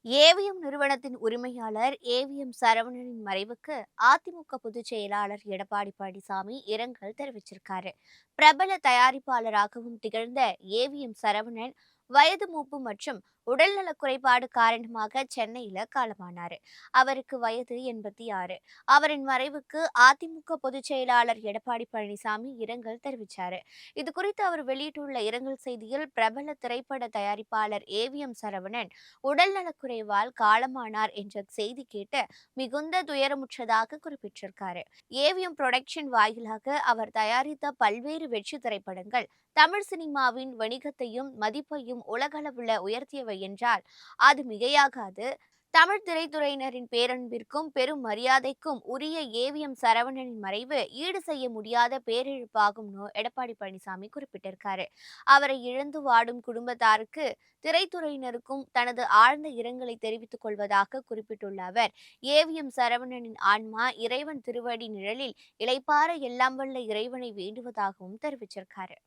AVM நிறுவனத்தின் உரிமையாளர் AVM சரவணனின் மறைவுக்கு அதிமுக பொதுச் செயலாளர் எடப்பாடி பழனிசாமி இரங்கல் தெரிவிச்சிருக்காரு. பிரபல தயாரிப்பாளராகவும் திகழ்ந்த ஏவிஎம் சரவணன் வயது மூப்பு மற்றும் உடல்நலக் குறைபாடு காரணமாக சென்னையில காலமானாரு. அவருக்கு வயது 86. அவரின் மறைவுக்கு அதிமுக பொதுச் செயலாளர் எடப்பாடி பழனிசாமி இரங்கல் தெரிவிச்சாரு. இது குறித்து அவர் வெளியிட்டுள்ள இரங்கல் செய்தியில், பிரபல திரைப்பட தயாரிப்பாளர் ஏவிஎம் சரவணன் உடல்நலக்குறைவால் காலமானார் என்ற செய்தி கேட்டு மிகுந்த துயரமுற்றதாக குறிப்பிட்டிருக்காரு. ஏவிஎம் புரொடக்ஷன் வாயிலாக அவர் தயாரித்த பல்வேறு வெற்றி திரைப்படங்கள் தமிழ் சினிமாவின் வணிகத்தையும் மதிப்பையும் உலகளவுல உயர்த்தியவை என்றால் அது மிகையாகாது. தமிழ் திரைத்துறையினரின் பேரன்பிற்கும் பெரும் மரியாதைக்கும் உரிய ஏவிஎம் சரவணனின் மறைவு ஈடு செய்ய முடியாத பேரிழப்பாகும்னு எடப்பாடி பழனிசாமி குறிப்பிட்டிருக்காரு. அவரை இழந்து வாடும் குடும்பத்தாருக்கு, திரைத்துறையினருக்கும் தனது ஆழ்ந்த இரங்கலை தெரிவித்துக் கொள்வதாக குறிப்பிட்டுள்ள அவர், ஏவிஎம் சரவணனின் ஆன்மா இறைவன் திருவடி நிழலில் இளைப்பாற எல்லாம் வல்ல இறைவனை வேண்டுவதாகவும் தெரிவிச்சிருக்காரு.